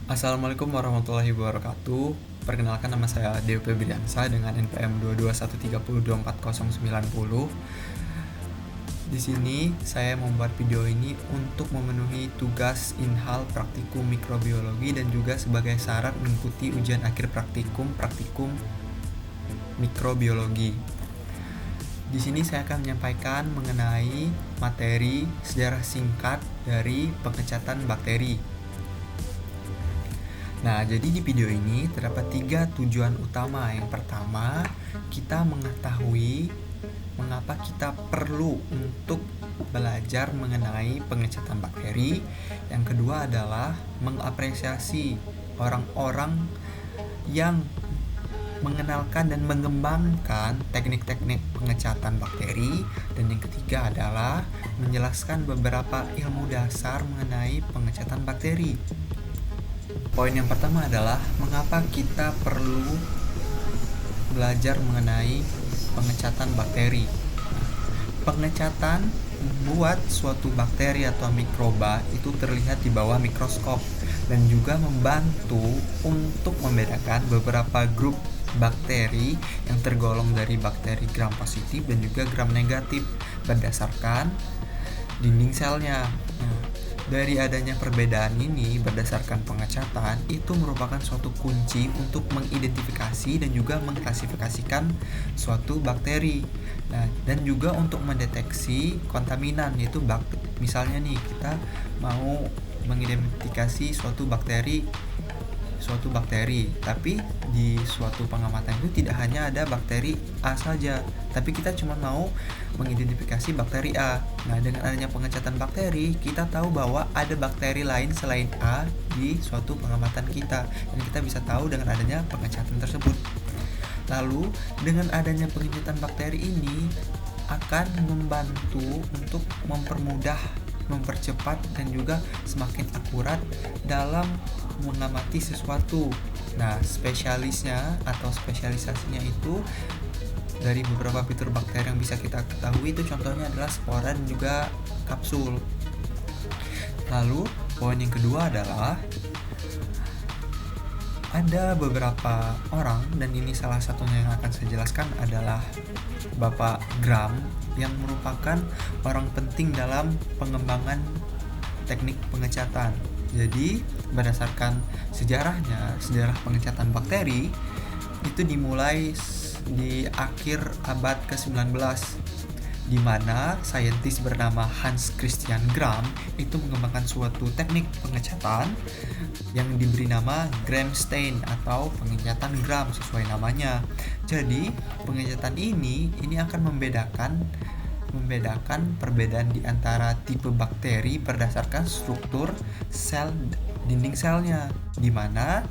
Assalamualaikum warahmatullahi wabarakatuh. Perkenalkan, nama saya Dew Febriansa dengan NPM 221302409. Di sini saya membuat video ini untuk memenuhi tugas Inhal Praktikum Mikrobiologi dan juga sebagai syarat mengikuti ujian akhir praktikum Mikrobiologi. Di sini saya akan menyampaikan mengenai materi sejarah singkat dari pengecatan bakteri. Nah, jadi di video ini terdapat 3 tujuan utama. Yang pertama, kita mengetahui mengapa kita perlu untuk belajar mengenai pengecatan bakteri. Yang kedua adalah mengapresiasi orang-orang yang mengenalkan dan mengembangkan teknik-teknik pengecatan bakteri. Dan yang ketiga adalah menjelaskan beberapa ilmu dasar mengenai pengecatan bakteri. Poin yang pertama adalah mengapa kita perlu belajar mengenai pengecatan bakteri. Pengecatan membuat suatu bakteri atau mikroba itu terlihat di bawah mikroskop dan juga membantu untuk membedakan beberapa grup bakteri yang tergolong dari bakteri gram positif dan juga gram negatif berdasarkan dinding selnya. Dari adanya perbedaan ini berdasarkan pengecatan itu merupakan suatu kunci untuk mengidentifikasi dan juga mengklasifikasikan suatu bakteri. Nah, dan juga untuk mendeteksi kontaminan, yaitu misalnya nih kita mau mengidentifikasi suatu bakteri, tapi di suatu pengamatan itu tidak hanya ada bakteri A saja, tapi kita cuma mau mengidentifikasi bakteri A. Nah, dengan adanya pengecatan bakteri, kita tahu bahwa ada bakteri lain selain A di suatu pengamatan kita, dan kita bisa tahu dengan adanya pengecatan tersebut. Lalu, dengan adanya pengecatan bakteri ini akan membantu untuk mempercepat dan juga semakin akurat dalam mengamati sesuatu. Nah, spesialisasinya itu dari beberapa fitur bakteri yang bisa kita ketahui itu contohnya adalah spora dan juga kapsul. Lalu, poin yang kedua adalah ada beberapa orang, dan ini salah satunya yang akan saya jelaskan adalah Bapak Gram, yang merupakan orang penting dalam pengembangan teknik pengecatan. Jadi, berdasarkan sejarah pengecatan bakteri itu dimulai di akhir abad ke-19, di mana saintis bernama Hans Christian Gram itu mengembangkan suatu teknik pengecatan yang diberi nama Gram stain atau pengecatan Gram sesuai namanya. Jadi, pengecatan ini akan membedakan perbedaan di antara tipe bakteri berdasarkan struktur sel dinding selnya, di mana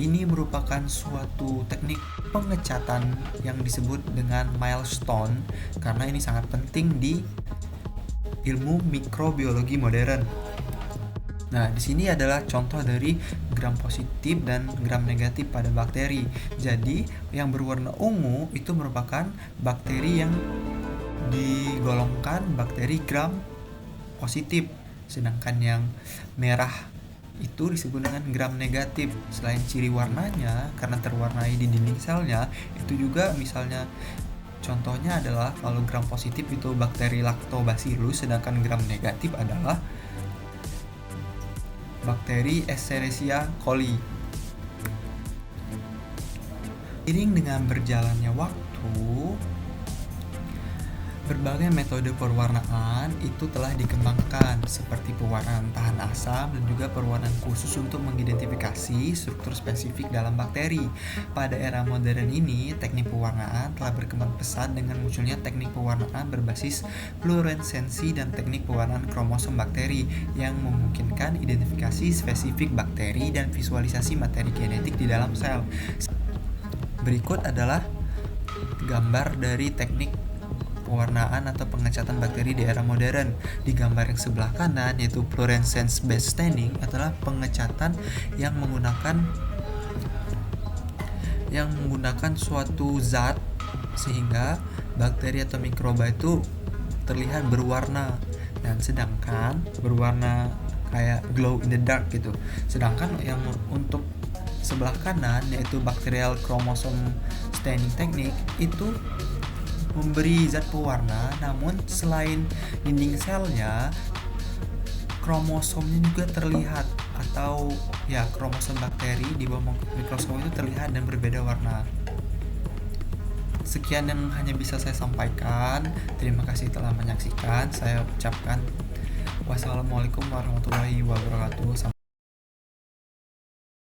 ini merupakan suatu teknik pengecatan yang disebut dengan milestone karena ini sangat penting di ilmu mikrobiologi modern. Nah, di sini adalah contoh dari gram positif dan gram negatif pada bakteri. Jadi, yang berwarna ungu itu merupakan bakteri yang digolongkan bakteri gram positif, sedangkan yang merah itu disebut dengan gram negatif. Selain ciri warnanya karena terwarnai di dinding selnya, itu juga misalnya contohnya adalah kalau gram positif itu bakteri Lactobacillus, sedangkan gram negatif adalah bakteri Escherichia coli. Seiring dengan berjalannya waktu, berbagai metode pewarnaan itu telah dikembangkan seperti pewarnaan tahan asam dan juga pewarnaan khusus untuk mengidentifikasi struktur spesifik dalam bakteri. Pada era modern ini, teknik pewarnaan telah berkembang pesat dengan munculnya teknik pewarnaan berbasis fluoresensi dan teknik pewarnaan kromosom bakteri yang memungkinkan identifikasi spesifik bakteri dan visualisasi materi genetik di dalam sel. Berikut adalah gambar dari teknik pewarnaan atau pengecatan bakteri di era modern. Di gambar yang sebelah kanan, yaitu fluorescence based staining, adalah pengecatan yang menggunakan suatu zat sehingga bakteri atau mikroba itu terlihat berwarna. Dan sedangkan berwarna kayak glow in the dark gitu. Sedangkan yang untuk sebelah kanan yaitu bacterial chromosome staining technique itu memberi zat pewarna, namun selain dinding selnya, kromosomnya juga terlihat, atau ya kromosom bakteri di bawah mikroskop itu terlihat dan berbeda warna. Sekian yang hanya bisa saya sampaikan. Terima kasih telah menyaksikan. Saya ucapkan wassalamualaikum warahmatullahi wabarakatuh.